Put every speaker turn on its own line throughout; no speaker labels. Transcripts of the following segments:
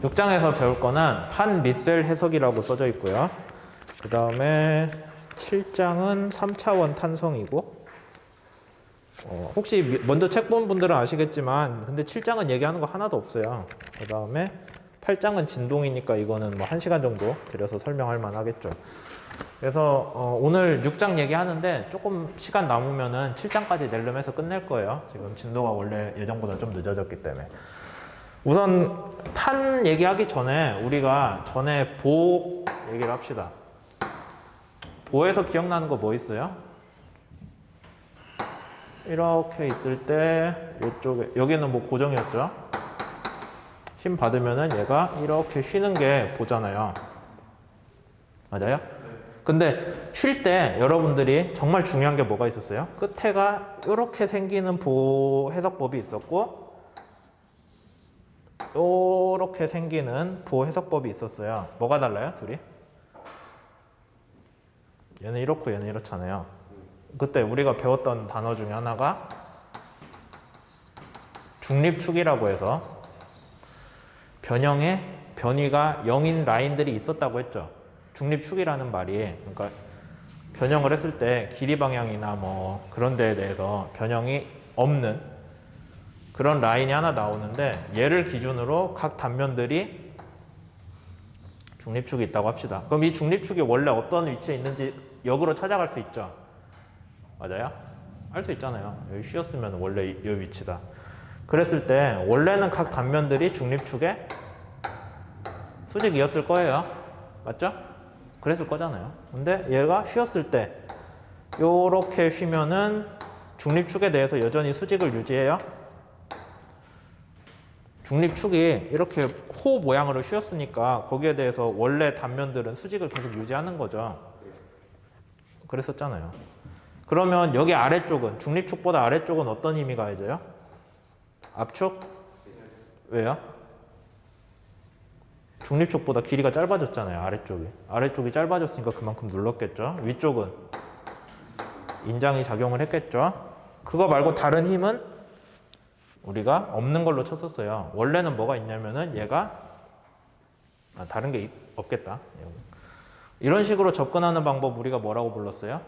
6장에서 배울 거는 판 밑셀 해석이라고 써져 있고요. 그 다음에 7장은 3차원 탄성이고, 혹시 먼저 책 본 분들은 아시겠지만, 근데 7장은 얘기하는 거 하나도 없어요. 그 다음에 8장은 진동이니까 이거는 뭐 1시간 정도 들여서 설명할 만 하겠죠. 그래서 오늘 6장 얘기하는데 조금 시간 남으면은 7장까지 낼름해서 끝낼 거예요. 지금 진도가 원래 예정보다 좀 늦어졌기 때문에. 우선 판 얘기하기 전에 우리가 전에 보 얘기를 합시다. 보에서 기억나는 거 뭐 있어요? 이렇게 있을 때 이쪽에 여기는 뭐 고정이었죠? 힘 받으면은 얘가 이렇게 쉬는 게 보잖아요. 맞아요? 근데 쉴 때 여러분들이 정말 중요한 게 뭐가 있었어요? 끝에가 이렇게 생기는 보 해석법이 있었고 이렇게 생기는 보 해석법이 있었어요. 뭐가 달라요? 둘이? 얘는 이렇고 얘는 이렇잖아요. 그때 우리가 배웠던 단어 중에 하나가 중립축이라고 해서 변형에 변이가 0인 라인들이 있었다고 했죠. 중립축이라는 말이, 그러니까 변형을 했을 때 길이 방향이나 뭐 그런 데에 대해서 변형이 없는 그런 라인이 하나 나오는데, 얘를 기준으로 각 단면들이 중립축이 있다고 합시다. 그럼 이 중립축이 원래 어떤 위치에 있는지 역으로 찾아갈 수 있죠. 맞아요? 알 수 있잖아요. 여기 쉬었으면 원래 이 위치다. 그랬을 때 원래는 각 단면들이 중립축의 수직이었을 거예요. 맞죠? 그랬을 거잖아요. 근데 얘가 쉬었을 때 요렇게 쉬면은 중립축에 대해서 여전히 수직을 유지해요. 중립축이 이렇게 호 모양으로 쉬었으니까 거기에 대해서 원래 단면들은 수직을 계속 유지하는 거죠. 그랬었잖아요. 그러면 여기 아래쪽은, 중립축보다 아래쪽은 어떤 힘이 가해져요? 압축? 왜요? 중립축보다 길이가 짧아졌잖아요. 아래쪽이. 아래쪽이 짧아졌으니까 그만큼 눌렀겠죠. 위쪽은 인장이 작용을 했겠죠. 그거 말고 다른 힘은 우리가 없는 걸로 쳤었어요. 원래는 뭐가 있냐면은 얘가 다른 게 없겠다. 이런 식으로 접근하는 방법 우리가 뭐라고 불렀어요?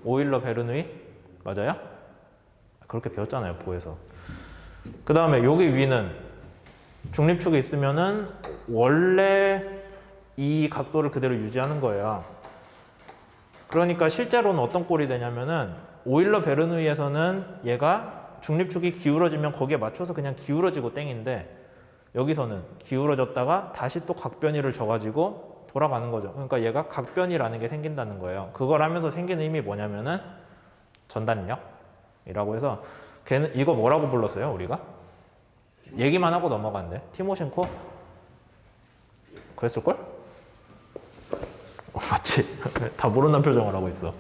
오일러 베르누이? 맞아요? 그렇게 배웠잖아요. 보에서. 그 다음에 여기 위는 중립축이 있으면은 원래 이 각도를 그대로 유지하는 거예요. 그러니까 실제로는 어떤 꼴이 되냐면은 오일러 베르누이에서는 얘가 중립축이 기울어지면 거기에 맞춰서 그냥 기울어지고 땡인데, 여기서는 기울어졌다가 다시 또 각변이를 져가지고 돌아가는 거죠. 그러니까 얘가 각변이라는 게 생긴다는 거예요. 그걸 하면서 생기는 힘이 뭐냐면은 전단력이라고 해서, 걔는 이거 뭐라고 불렀어요, 우리가? 얘기만 하고 넘어간대. 티모셴코? 그랬을걸? 맞지? 다 모른다는 표정을 하고 있어.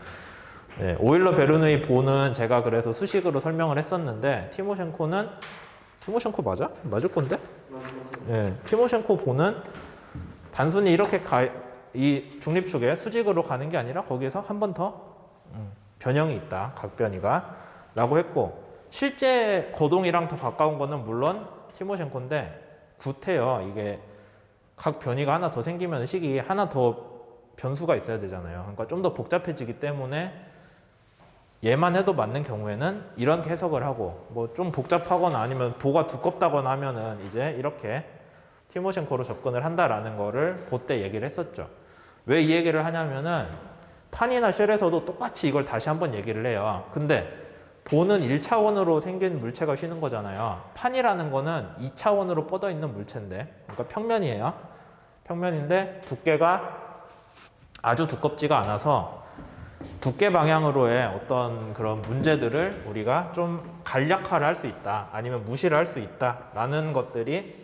네, 오일러 베르누이 보는 제가 그래서 수식으로 설명을 했었는데, 티모셴코 맞아? 맞을 건데? 네, 티모셴코 보는 단순히 이렇게 이 중립축에 수직으로 가는 게 아니라 거기에서 한 번 더 변형이 있다. 각변이가. 라고 했고, 실제 거동이랑 더 가까운 거는 물론 티모셴코인데 구태여. 이게 각 변이가 하나 더 생기면 식이 하나 더 변수가 있어야 되잖아요. 그러니까 좀 더 복잡해지기 때문에 얘만 해도 맞는 경우에는 이런 해석을 하고, 뭐 좀 복잡하거나 아니면 보가 두껍다거나 하면은 이제 이렇게 티모셴코로 접근을 한다라는 거를 그때 얘기를 했었죠. 왜 이 얘기를 하냐면은 판이나 쉘에서도 똑같이 이걸 다시 한번 얘기를 해요. 근데 보는 1차원으로 생긴 물체가 쉬는 거잖아요. 판이라는 거는 2차원으로 뻗어 있는 물체인데, 그러니까 평면이에요. 평면인데 두께가 아주 두껍지가 않아서 두께 방향으로의 어떤 그런 문제들을 우리가 좀 간략화를 할 수 있다, 아니면 무시를 할 수 있다라는 것들이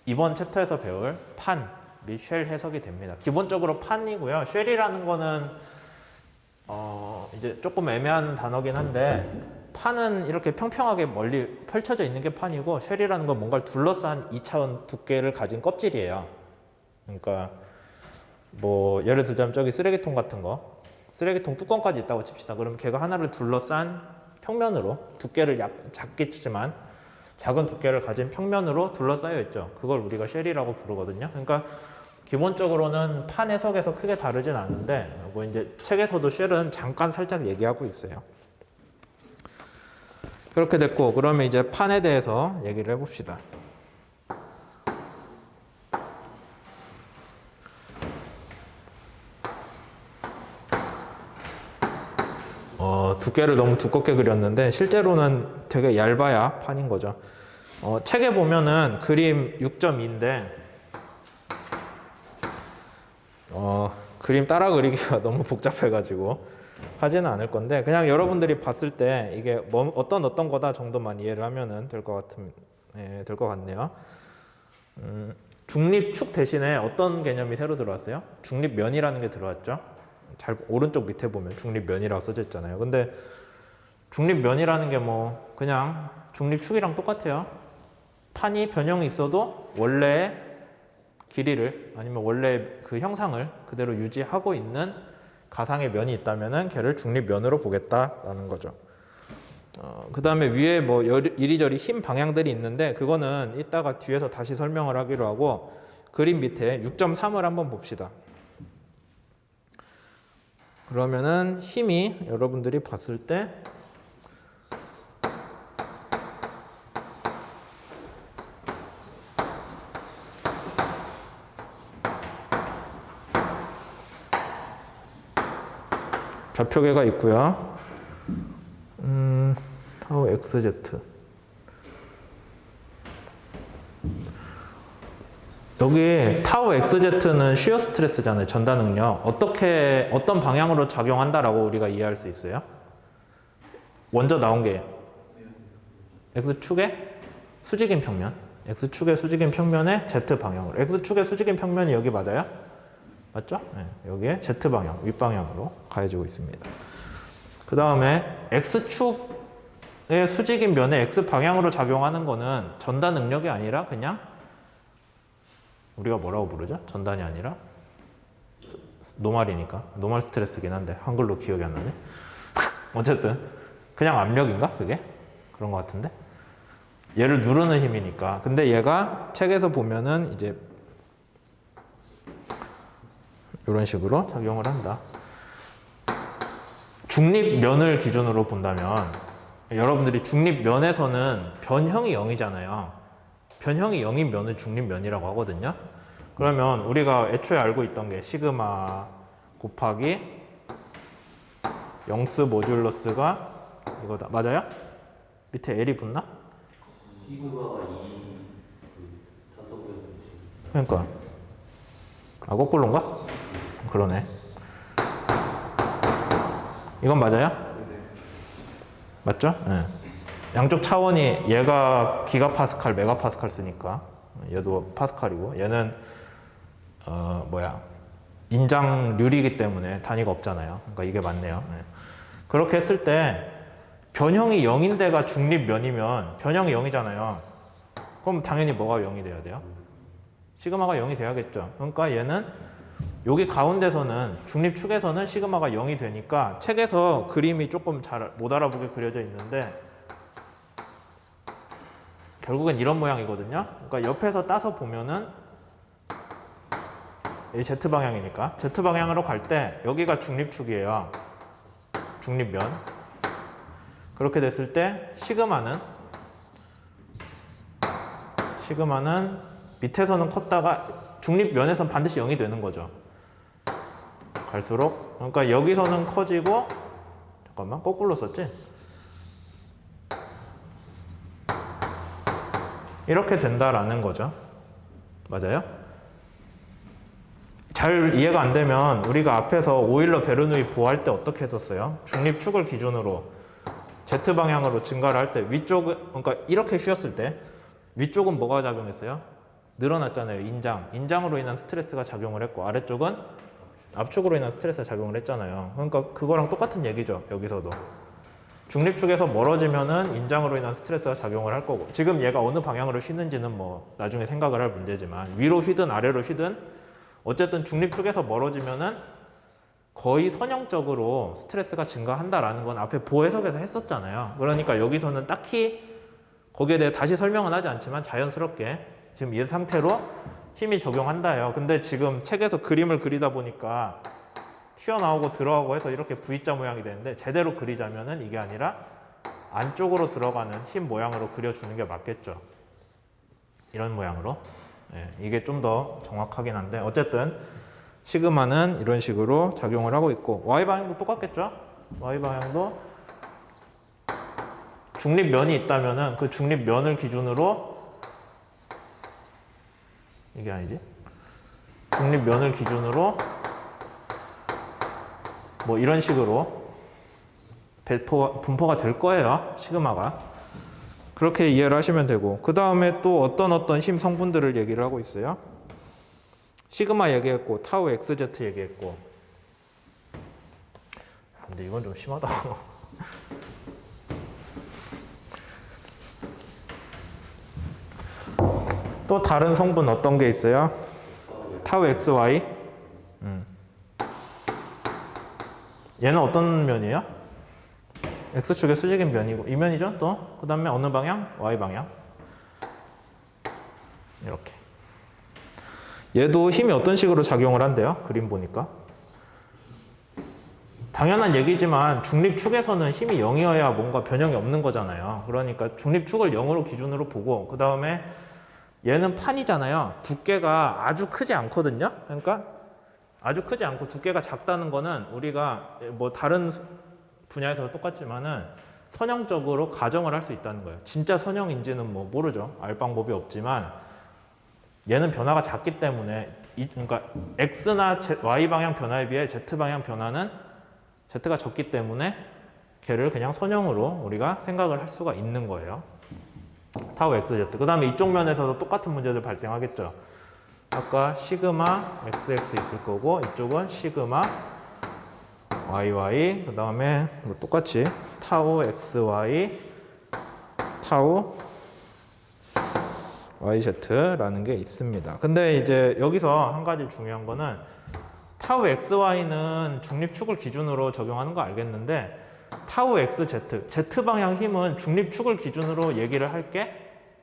이번 챕터에서 배울 판 및 쉘 해석이 됩니다. 기본적으로 판이고요. 쉘이라는 거는 이제 조금 애매한 단어긴 한데, 판은 이렇게 평평하게 멀리 펼쳐져 있는 게 판이고, 쉘이라는 건 뭔가를 둘러싼 2차원 두께를 가진 껍질이에요. 그러니까 뭐 예를 들자면 저기 쓰레기통 같은 거, 쓰레기통 뚜껑까지 있다고 칩시다. 그럼 걔가 하나를 둘러싼 평면으로 두께를 작겠지만 작은 두께를 가진 평면으로 둘러싸여 있죠. 그걸 우리가 쉘이라고 부르거든요. 그러니까 기본적으로는 판 해석에서 크게 다르진 않은데 뭐 이제 책에서도 쉘은 잠깐 살짝 얘기하고 있어요. 그렇게 됐고, 그러면 이제 판에 대해서 얘기를 해봅시다. 두께를 너무 두껍게 그렸는데 실제로는 되게 얇아야 판인 거죠. 책에 보면은 그림 6.2인데 그림 따라 그리기가 너무 복잡해가지고 하지는 않을 건데 그냥 여러분들이 봤을 때 이게 어떤 거다 정도만 이해를 하면은 될 것 같네요. 중립축 대신에 어떤 개념이 새로 들어왔어요? 중립면이라는 게 들어왔죠. 잘 오른쪽 밑에 보면 중립면이라고 써져 있잖아요. 근데 중립면이라는 게 뭐 그냥 중립축이랑 똑같아요. 판이 변형이 있어도 원래의 길이를 아니면 원래 그 형상을 그대로 유지하고 있는 가상의 면이 있다면은 걔를 중립면으로 보겠다라는 거죠. 그 다음에 위에 뭐 이리저리 흰 방향들이 있는데 그거는 이따가 뒤에서 다시 설명을 하기로 하고 그림 밑에 6.3을 한번 봅시다. 그러면은 힘이 여러분들이 봤을 때 좌표계가 있고요. 타우 XZ. 여기 타우 XZ는 쉬어 스트레스잖아요. 전다 능력. 어떤 방향으로 작용한다라고 우리가 이해할 수 있어요? 먼저 나온 게 X축의 수직인 평면. X축의 수직인 평면에 Z 방향으로. X축의 수직인 평면이 여기 맞아요? 맞죠? 네, 여기에 Z 방향, 윗방향으로 가해지고 있습니다. 그 다음에 X축의 수직인 면에 X 방향으로 작용하는 거는 전단 능력이 아니라 그냥 우리가 뭐라고 부르죠? 전단이 아니라 노말이니까 노말 스트레스긴 한데 한글로 기억이 안 나네. 어쨌든 그냥 압력인가? 그게? 그런 것 같은데 얘를 누르는 힘이니까. 근데 얘가 책에서 보면은 이제 이런 식으로 작용을 한다. 중립면을 기준으로 본다면 여러분들이 중립면에서는 변형이 0이잖아요. 변형이 0인 면을 중립면이라고 하거든요. 그러면 우리가 애초에 알고 있던 게 시그마 곱하기 영스 모듈러스가 이거다. 맞아요? 밑에 L이 붙나?
시그마가 2 타석이었어요.
그러니까 거꾸로인가? 그러네. 이건 맞아요?
네.
맞죠? 네. 양쪽 차원이 얘가 기가파스칼, 메가파스칼 쓰니까 얘도 파스칼이고 얘는 인장률이기 때문에 단위가 없잖아요. 그러니까 이게 맞네요. 네. 그렇게 했을 때 변형이 0인데가 중립면이면 변형이 0이잖아요. 그럼 당연히 뭐가 0이 돼야 돼요? 시그마가 0이 돼야겠죠. 그러니까 얘는 여기 가운데서는 중립축에서는 시그마가 0이 되니까 책에서 그림이 조금 잘 못 알아보게 그려져 있는데 결국엔 이런 모양이거든요. 그러니까 옆에서 따서 보면은 이 Z방향이니까 Z방향으로 갈 때 여기가 중립축이에요. 중립면. 그렇게 됐을 때 시그마는 밑에서는 컸다가 중립면에서는 반드시 0이 되는 거죠. 갈수록 그러니까 여기서는 커지고 잠깐만 거꾸로 썼지? 이렇게 된다라는 거죠. 맞아요? 잘 이해가 안 되면 우리가 앞에서 오일러 베르누이 보할 때 어떻게 했었어요? 중립축을 기준으로 Z방향으로 증가를 할 때 위쪽은 그러니까 이렇게 쉬었을 때 위쪽은 뭐가 작용했어요? 늘어났잖아요. 인장으로 인한 스트레스가 작용을 했고 아래쪽은 압축으로 인한 스트레스가 작용을 했잖아요. 그러니까 그거랑 똑같은 얘기죠. 여기서도 중립축에서 멀어지면은 인장으로 인한 스트레스가 작용을 할 거고 지금 얘가 어느 방향으로 쉬는지는 뭐 나중에 생각을 할 문제지만 위로 휘든 아래로 휘든 어쨌든 중립축에서 멀어지면은 거의 선형적으로 스트레스가 증가한다라는 건 앞에 보해석에서 했었잖아요. 그러니까 여기서는 딱히 거기에 대해 다시 설명은 하지 않지만 자연스럽게 지금 이 상태로 힘이 적용한다요. 근데 지금 책에서 그림을 그리다 보니까 튀어나오고 들어가고 해서 이렇게 V자 모양이 되는데 제대로 그리자면은 이게 아니라 안쪽으로 들어가는 힘 모양으로 그려주는 게 맞겠죠. 이런 모양으로. 예, 이게 좀 더 정확하긴 한데 어쨌든 시그마는 이런 식으로 작용을 하고 있고 Y방향도 똑같겠죠? Y방향도 중립면이 있다면은 그 중립면을 기준으로 이게 아니지? 중립면을 기준으로 뭐 이런 식으로 분포가 될 거예요. 시그마가. 그렇게 이해를 하시면 되고 그 다음에 또 어떤 힘 성분들을 얘기를 하고 있어요. 시그마 얘기했고 타우 XZ 얘기했고 근데 이건 좀 심하다. 또 다른 성분 어떤 게 있어요? 타우 XY. 얘는 어떤 면이에요? X축의 수직인 면이고 이 면이죠 또? 그 다음에 어느 방향? Y방향. 이렇게. 얘도 힘이 어떤 식으로 작용을 한대요? 그림 보니까. 당연한 얘기지만 중립축에서는 힘이 0이어야 뭔가 변형이 없는 거잖아요. 그러니까 중립축을 0으로 기준으로 보고 그 다음에 얘는 판이잖아요. 두께가 아주 크지 않거든요. 그러니까 아주 크지 않고 두께가 작다는 거는 우리가 뭐 다른 분야에서 똑같지만은 선형적으로 가정을 할 수 있다는 거예요. 진짜 선형인지는 뭐 모르죠. 알 방법이 없지만 얘는 변화가 작기 때문에 그러니까 X나 Y 방향 변화에 비해 Z 방향 변화는 Z가 적기 때문에 걔를 그냥 선형으로 우리가 생각을 할 수가 있는 거예요. 타우 XZ. 그 다음에 이쪽 면에서도 똑같은 문제들 발생하겠죠. 아까 시그마 XX 있을 거고 이쪽은 시그마 YY 그 다음에 똑같이 타우 XY 타우 YZ라는 게 있습니다. 근데 이제 여기서 한 가지 중요한 거는 타우 XY는 중립축을 기준으로 적용하는 거 알겠는데 타우 XZ, Z방향 힘은 중립축을 기준으로 얘기를 할 게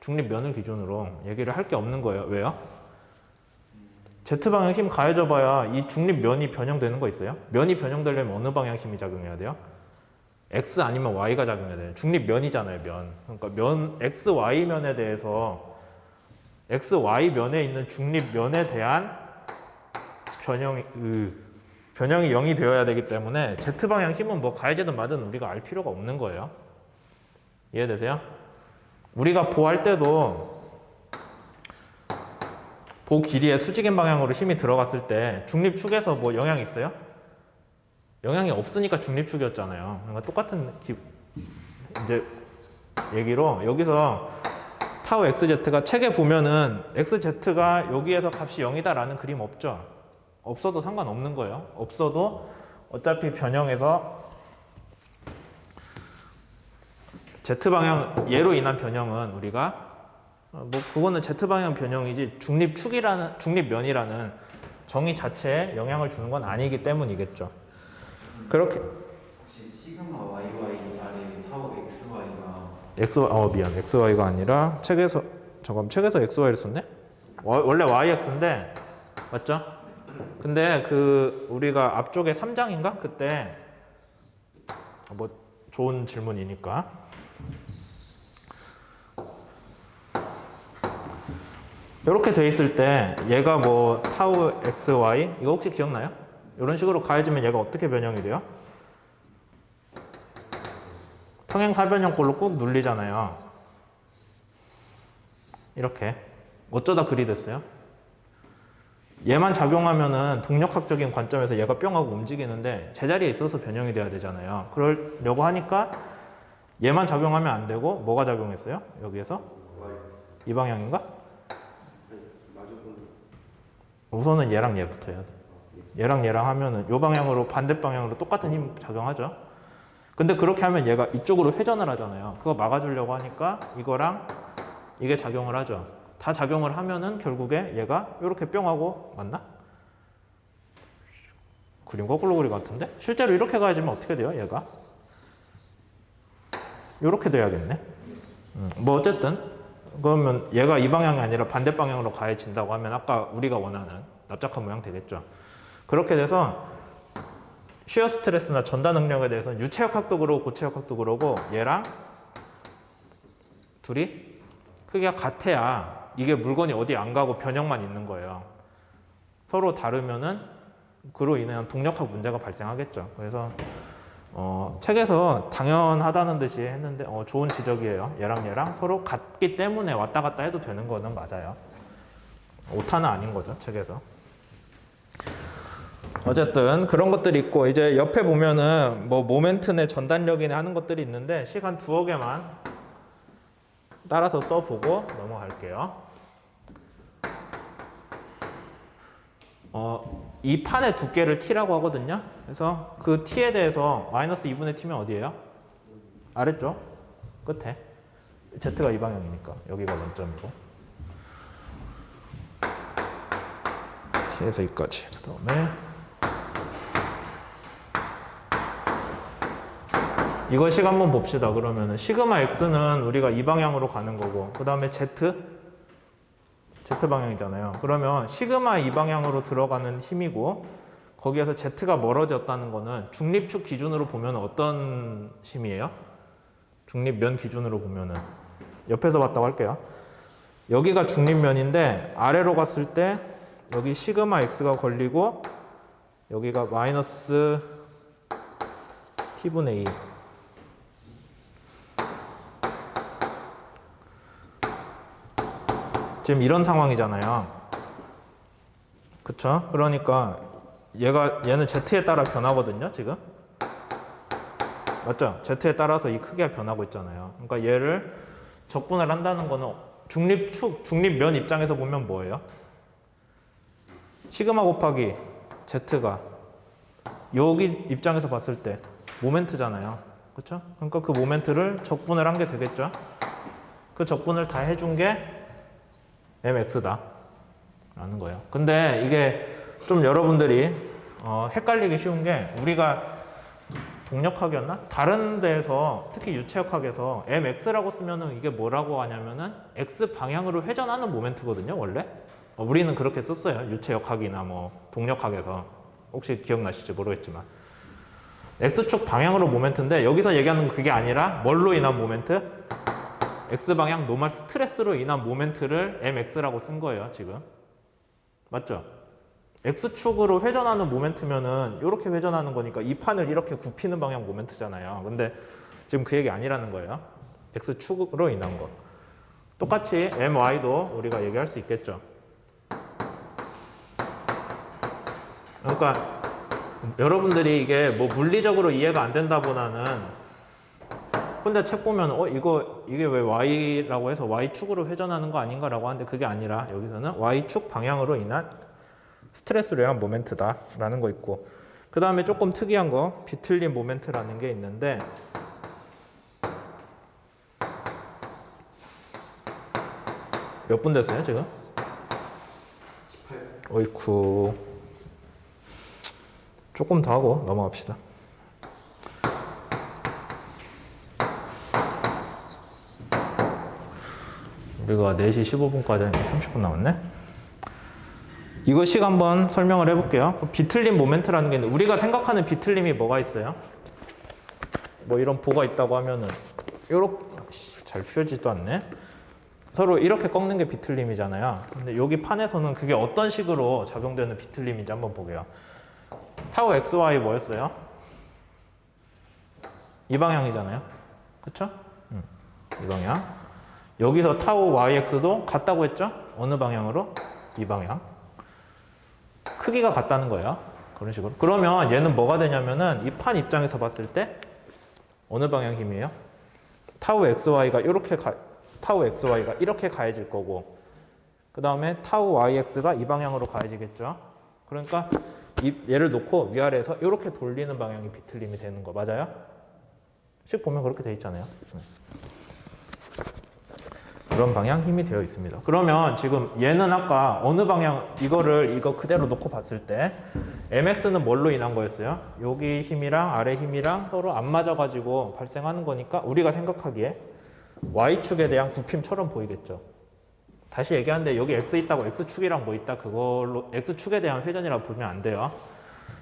중립면을 기준으로 얘기를 할 게 없는 거예요. 왜요? Z방향 힘 가해져 봐야 이 중립면이 변형되는 거 있어요? 면이 변형되려면 어느 방향 힘이 작용해야 돼요? X 아니면 Y가 작용해야 돼요. 중립면이잖아요, 면. 그러니까 면, XY면에 대해서 XY면에 있는 중립면에 대한 변형이 0이 되어야 되기 때문에 Z방향 힘은 뭐 가해지든 마든 우리가 알 필요가 없는 거예요. 이해되세요? 우리가 보할 때도 보 길이의 수직인 방향으로 힘이 들어갔을 때 중립축에서 뭐 영향이 있어요? 영향이 없으니까 중립축이었잖아요. 그러니까 똑같은 이제 얘기로 여기서 타우 XZ가 책에 보면은 XZ가 여기에서 값이 0이다라는 그림 없죠? 없어도 상관없는 거예요. 없어도 어차피 변형해서 Z방향 얘로 인한 변형은 우리가 뭐 그거는 Z방향 변형이지 중립면이라는 정의 자체에 영향을 주는 건 아니기 때문이겠죠. 그렇게
혹시 시그마 YY 아래 타우 XY가
XY가 아니라 책에서 XY를 썼네? 원래 YX인데 맞죠? 근데 그 우리가 앞쪽에 3장인가? 그때 뭐 좋은 질문이니까 이렇게 돼 있을 때 얘가 뭐 타우 XY 이거 혹시 기억나요? 이런 식으로 가해지면 얘가 어떻게 변형이 돼요? 평행사변형꼴로 꾹 눌리잖아요. 이렇게 어쩌다 그리 됐어요? 얘만 작용하면은 동력학적인 관점에서 얘가 뿅 하고 움직이는데 제자리에 있어서 변형이 돼야 되잖아요. 그러려고 하니까 얘만 작용하면 안 되고 뭐가 작용했어요? 여기에서? 이 방향인가? 우선은 얘랑 얘부터 해야 돼. 얘랑 얘랑 하면은 이 방향으로 반대 방향으로 똑같은 힘 작용하죠. 근데 그렇게 하면 얘가 이쪽으로 회전을 하잖아요. 그거 막아주려고 하니까 이거랑 이게 작용을 하죠. 다 작용을 하면은 결국에 얘가 이렇게 뿅 하고 맞나? 그림 거꾸로 그리 같은데? 실제로 이렇게 가야지면 어떻게 돼요? 얘가? 이렇게 돼야겠네. 뭐 어쨌든 그러면 얘가 이 방향이 아니라 반대 방향으로 가해진다고 하면 아까 우리가 원하는 납작한 모양 되겠죠. 그렇게 돼서 시어 스트레스나 전달 능력에 대해서는 유체역학도 그러고 고체역학도 그러고 얘랑 둘이 크기가 같아야 이게 물건이 어디 안 가고 변형만 있는 거예요. 서로 다르면은 그로 인한 동력학 문제가 발생하겠죠. 그래서 책에서 당연하다는 듯이 했는데 좋은 지적이에요. 얘랑 서로 같기 때문에 왔다 갔다 해도 되는 거는 맞아요. 오타는 아닌 거죠, 책에서. 어쨌든 그런 것들이 있고 이제 옆에 보면은 뭐 모멘트 내 전단력이나 하는 것들이 있는데 시간 두어 개만 따라서 써보고 넘어갈게요. 이 판의 두께를 t라고 하거든요. 그래서 그 t에 대해서 마이너스 2분의 t면 어디예요? 아래쪽 끝에. z가 이 방향이니까 여기가 원점이고 t에서 여기까지. 그 다음에 이거 식 한번 봅시다. 그러면은 시그마 x는 우리가 이 방향으로 가는 거고 그 다음에 z 방향이잖아요. 그러면 시그마 이 방향으로 들어가는 힘이고 거기에서 z가 멀어졌다는 거는 중립축 기준으로 보면 어떤 힘이에요? 중립면 기준으로 보면은 옆에서 봤다고 할게요. 여기가 중립면인데 아래로 갔을 때 여기 시그마 x가 걸리고 여기가 마이너스 t분의 2 지금 이런 상황이잖아요. 그쵸? 그러니까 얘는 z에 따라 변하거든요, 지금. 맞죠? z에 따라서 이 크기가 변하고 있잖아요. 그러니까 얘를 적분을 한다는 거는 중립면 입장에서 보면 뭐예요? 시그마 곱하기 z가 여기 입장에서 봤을 때 모멘트잖아요. 그쵸? 그러니까 그 모멘트를 적분을 한 게 되겠죠? 그 적분을 다 해준 게 mx다 라는 거예요. 근데 이게 좀 여러분들이 헷갈리기 쉬운 게 우리가 동력학이었나? 다른 데에서 특히 유체역학에서 mx라고 쓰면은 이게 뭐라고 하냐면은 x 방향으로 회전하는 모멘트거든요, 원래. 우리는 그렇게 썼어요. 유체역학이나 뭐 동력학에서. 혹시 기억나실지 모르겠지만. x축 방향으로 모멘트인데 여기서 얘기하는 건 그게 아니라 뭘로 인한 모멘트? x방향 노멀 스트레스로 인한 모멘트를 mx라고 쓴 거예요, 지금. 맞죠? x축으로 회전하는 모멘트면은 이렇게 회전하는 거니까 이 판을 이렇게 굽히는 방향 모멘트잖아요. 근데 지금 그 얘기 아니라는 거예요. x축으로 인한 거. 똑같이 my도 우리가 얘기할 수 있겠죠. 그러니까 여러분들이 이게 뭐 물리적으로 이해가 안 된다보다는 근데 책 보면 이게 왜 y라고 해서 y축으로 회전하는 거 아닌가라고 하는데 그게 아니라 여기서는 y축 방향으로 인한 스트레스로 인한 모멘트다 라는 거 있고 그 다음에 조금 특이한 거 비틀린 모멘트라는 게 있는데 몇 분 됐어요 지금?
18.
어이쿠 조금 더 하고 넘어갑시다. 우리가 4시 15분까지 30분 남았네. 이거 식 한번 설명을 해볼게요. 비틀림 모멘트라는 게 있는데 우리가 생각하는 비틀림이 뭐가 있어요? 뭐 이런 보가 있다고 하면은 요렇게 잘 휘어지지도 않네. 서로 이렇게 꺾는 게 비틀림이잖아요. 근데 여기 판에서는 그게 어떤 식으로 작용되는 비틀림인지 한번 보게요. 타우 XY 뭐였어요? 이 방향이잖아요. 그쵸? 이 방향. 여기서 타우 YX도 같다고 했죠? 어느 방향으로? 이 방향. 크기가 같다는 거예요. 그런 식으로. 그러면 얘는 뭐가 되냐면은 이 판 입장에서 봤을 때 어느 방향 힘이에요? 타우 XY가 이렇게 가해질 거고 그 다음에 타우 YX가 이 방향으로 가해지겠죠. 그러니까 얘를 놓고 위아래에서 이렇게 돌리는 방향이 비틀림이 되는 거 맞아요? 식 보면 그렇게 돼 있잖아요. 그런 방향 힘이 되어 있습니다. 그러면 지금 얘는 아까 어느 방향 이거 그대로 놓고 봤을 때 mx는 뭘로 인한 거였어요? 여기 힘이랑 아래 힘이랑 서로 안 맞아가지고 발생하는 거니까 우리가 생각하기에 y축에 대한 굽힘처럼 보이겠죠. 다시 얘기하는데 여기 x 있다고 x축이랑 뭐 있다 그걸로 x축에 대한 회전이라고 보면 안 돼요.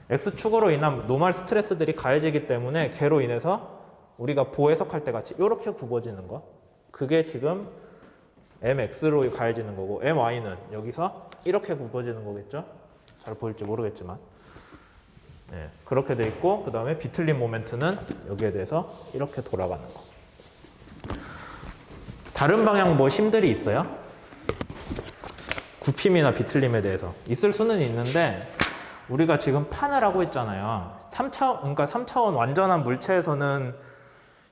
x축으로 인한 노멀 스트레스들이 가해지기 때문에 걔로 인해서 우리가 보해석할 때 같이 이렇게 굽어지는 거 그게 지금 mx로 가해지는 거고 my는 여기서 이렇게 굽어지는 거겠죠. 잘 보일지 모르겠지만 네, 그렇게 돼 있고 그 다음에 비틀린 모멘트는 여기에 대해서 이렇게 돌아가는 거. 다른 방향 뭐 힘들이 있어요? 굽힘이나 비틀림에 대해서 있을 수는 있는데 우리가 지금 판을 하고 있잖아요. 3차원, 그러니까 3차원 완전한 물체에서는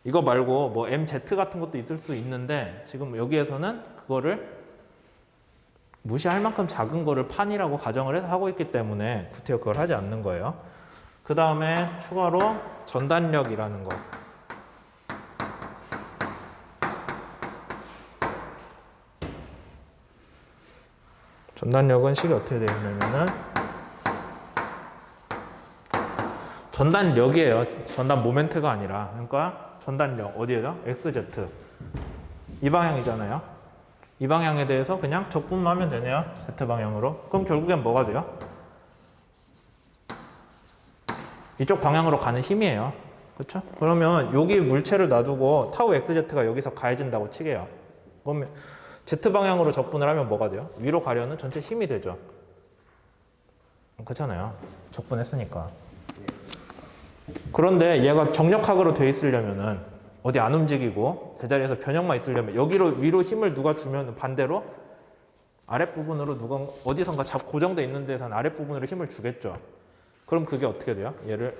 이거 말고 뭐 MZ 같은 것도 있을 수 있는데 지금 여기에서는 그거를 무시할 만큼 작은 거를 판이라고 가정을 해서 하고 있기 때문에 구태여 그걸 하지 않는 거예요. 그 다음에 추가로 전단력이라는 거. 전단력은 식이 어떻게 되어 있냐면은 전단력이에요. 전단 모멘트가 아니라. 그러니까 전단력 어디에다? XZ. 이 방향이잖아요. 이 방향에 대해서 그냥 적분하면 되네요. Z 방향으로. 그럼 결국엔 뭐가 돼요? 이쪽 방향으로 가는 힘이에요. 그렇죠? 그러면 여기 물체를 놔두고 타우 XZ가 여기서 가해진다고 치게요. 그러면 Z 방향으로 적분을 하면 뭐가 돼요? 위로 가려는 전체 힘이 되죠. 그렇잖아요. 적분했으니까. 그런데 얘가 정력학으로 돼 있으려면은 어디 안 움직이고 제자리에서 변형만 있으려면 여기로 위로 힘을 누가 주면 반대로 아랫부분으로 누가 어디선가 고정돼 있는 데서는 아랫부분으로 힘을 주겠죠. 그럼 그게 어떻게 돼요?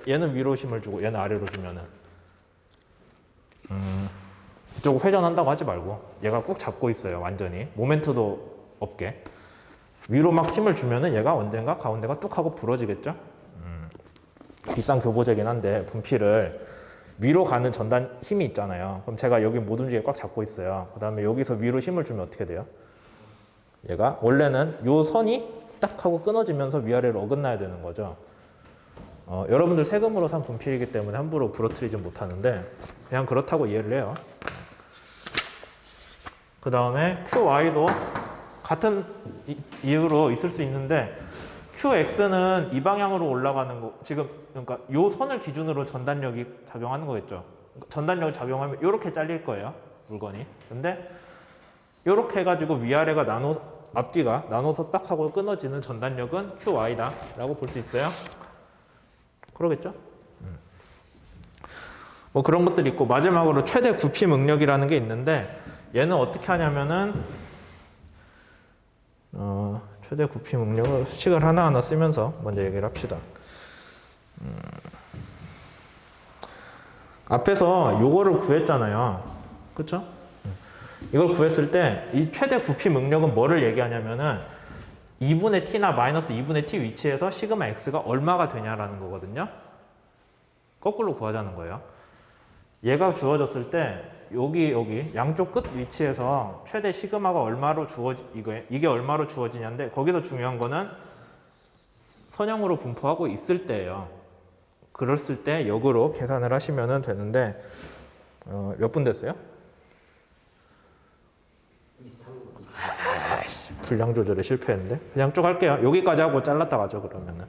얘는 위로 힘을 주고 얘는 아래로 주면은 이쪽을 회전한다고 하지 말고 얘가 꾹 잡고 있어요. 완전히 모멘트도 없게 위로 막 힘을 주면은 얘가 언젠가 가운데가 뚝 하고 부러지겠죠. 비싼 교보제긴 한데 분필을 위로 가는 전단 힘이 있잖아요. 그럼 제가 여기 못 움직이게 꽉 잡고 있어요. 그 다음에 여기서 위로 힘을 주면 어떻게 돼요? 얘가 원래는 요 선이 딱 하고 끊어지면서 위아래로 어긋나야 되는 거죠. 여러분들 세금으로 산 분필이기 때문에 함부로 부러뜨리지 못하는데 그냥 그렇다고 이해를 해요. 그 다음에 QY도 같은 이유로 있을 수 있는데 QX는 이 방향으로 올라가는 거 지금 그러니까 요 선을 기준으로 전단력이 작용하는 거겠죠. 전단력이 작용하면 이렇게 잘릴 거예요. 물건이. 근데 이렇게 해가지고 위아래가 앞뒤가 나눠서 딱 하고 끊어지는 전단력은 QY다 라고 볼 수 있어요. 그러겠죠? 뭐 그런 것들이 있고 마지막으로 최대 굽힘 응력이라는 게 있는데 얘는 어떻게 하냐면은 최대 굽힘 응력을 식을 하나하나 쓰면서 먼저 얘기를 합시다. 앞에서 요거를 구했잖아요. 그쵸? 이걸 구했을 때 이 최대 굽힘 응력은 뭐를 얘기하냐면은 2분의 t나 마이너스 2분의 t 위치에서 시그마 x가 얼마가 되냐라는 거거든요. 거꾸로 구하자는 거예요. 얘가 주어졌을 때 여기 양쪽 끝 위치에서 최대 시그마가 얼마로 이게 얼마로 주어지냐인데 거기서 중요한 거는 선형으로 분포하고 있을 때예요. 그랬을 때 역으로 계산을 하시면 되는데 몇 분 됐어요?
23분.
분량 조절에 실패했는데 그냥 쭉 할게요. 여기까지 하고 잘랐다 가죠 그러면은.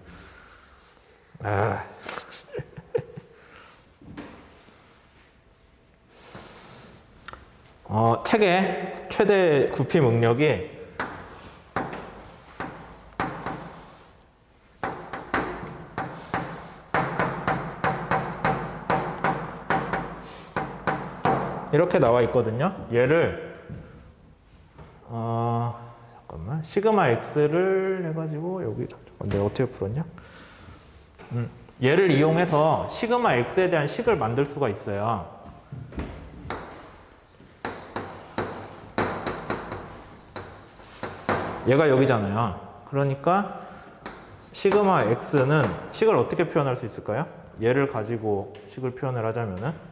책의 최대 굽힘 응력이 이렇게 나와 있거든요. 얘를 잠깐만 시그마 x를 해가지고 여기 내가 어떻게 풀었냐? 얘를 이용해서 시그마 x에 대한 식을 만들 수가 있어요. 얘가 여기잖아요. 그러니까 시그마 x는 식을 어떻게 표현할 수 있을까요? 얘를 가지고 식을 표현을 하자면은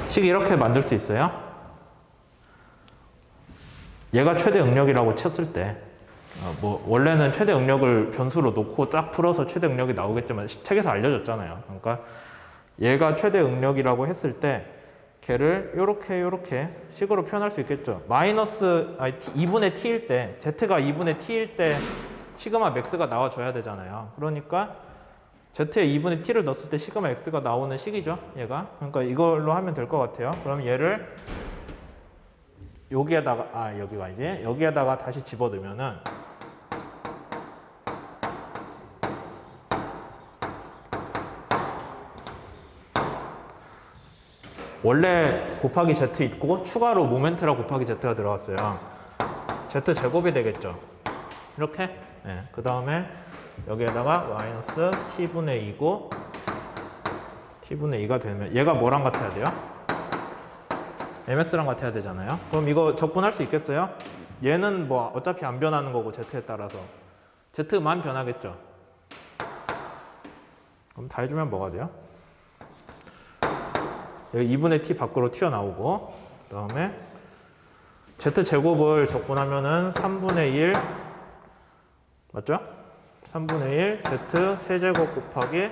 식 이렇게 만들 수 있어요. 얘가 최대 응력이라고 쳤을 때 뭐 원래는 최대 응력을 변수로 놓고 딱 풀어서 최대 응력이 나오겠지만 책에서 알려줬잖아요. 그러니까 얘가 최대 응력이라고 했을 때 걔를 요렇게 식으로 표현할 수 있겠죠. 마이너스 2분의 t일 때 z가 2분의 t일 때 시그마 맥스가 나와줘야 되잖아요. 그러니까 z에 2분의 t를 넣었을 때 시그마 x가 나오는 식이죠. 얘가. 그러니까 이걸로 하면 될 것 같아요. 그럼 얘를 여기에다가 여기가 이제 여기에다가 다시 집어넣으면은 원래 곱하기 z 있고 추가로 모멘트라 곱하기 z가 들어갔어요. z 제곱이 되겠죠. 이렇게. 네. 그 다음에 여기에다가 마이너스 t분의 2고 t분의 2가 되면 얘가 뭐랑 같아야 돼요? mx랑 같아야 되잖아요. 그럼 이거 적분할 수 있겠어요? 얘는 뭐 어차피 안 변하는 거고 z에 따라서 z만 변하겠죠. 그럼 다 해주면 뭐가 돼요? 여기 2분의 t 밖으로 튀어나오고 그 다음에 z제곱을 적분하면은 3분의 1 맞죠? 3분의 1 z 세제곱 곱하기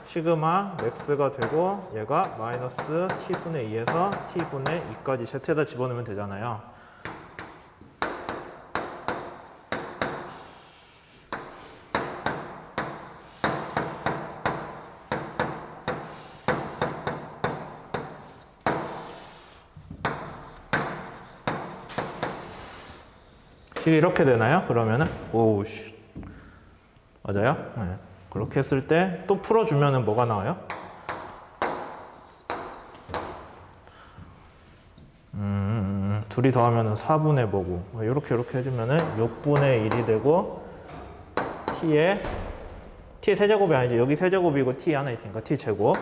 시그마 맥스가 되고 얘가 마이너스 t분의 2에서 t분의 2까지 z에다 집어넣으면 되잖아요. 식이 이렇게 되나요? 그러면은 오우씨 맞아요? 네. 그렇게 했을 때 또 풀어주면은 뭐가 나와요? 둘이 더하면은 4분의 뭐고 이렇게 해주면은 6분의 1이 되고 t의 세제곱이 아니지 여기 세제곱이고 t 하나 있으니까 t 제곱.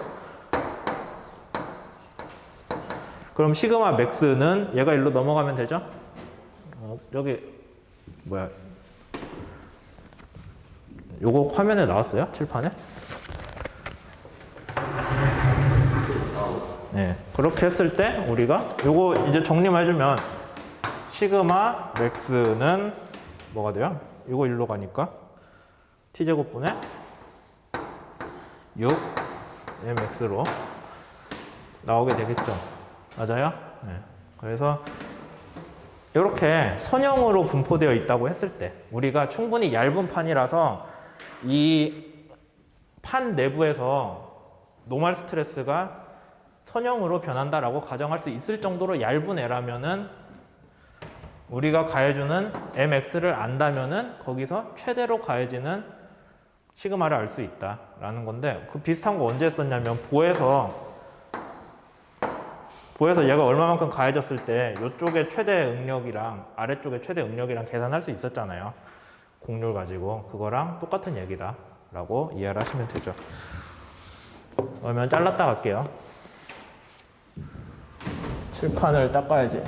그럼 시그마 맥스는 얘가 일로 넘어가면 되죠? 여기 뭐야? 요거 화면에 나왔어요? 칠판에? 네. 그렇게 했을 때 우리가 요거 이제 정리만 해주면 시그마 맥스는 뭐가 돼요? 요거 일로 가니까 t제곱분의 6 mx로 나오게 되겠죠. 맞아요? 네. 그래서 이렇게 선형으로 분포되어 있다고 했을 때 우리가 충분히 얇은 판이라서 이 판 내부에서 노멀 스트레스가 선형으로 변한다라고 가정할 수 있을 정도로 얇은 애라면은 우리가 가해주는 mx를 안다면은 거기서 최대로 가해지는 시그마를 알 수 있다라는 건데 그 비슷한 거 언제 했었냐면 보에서 얘가 얼마만큼 가해졌을 때 이쪽에 최대 응력이랑 아래쪽에 최대 응력이랑 계산할 수 있었잖아요. 곡률 가지고 그거랑 똑같은 얘기다 라고 이해를 하시면 되죠. 그러면 잘랐다 갈게요. 칠판을 닦아야지.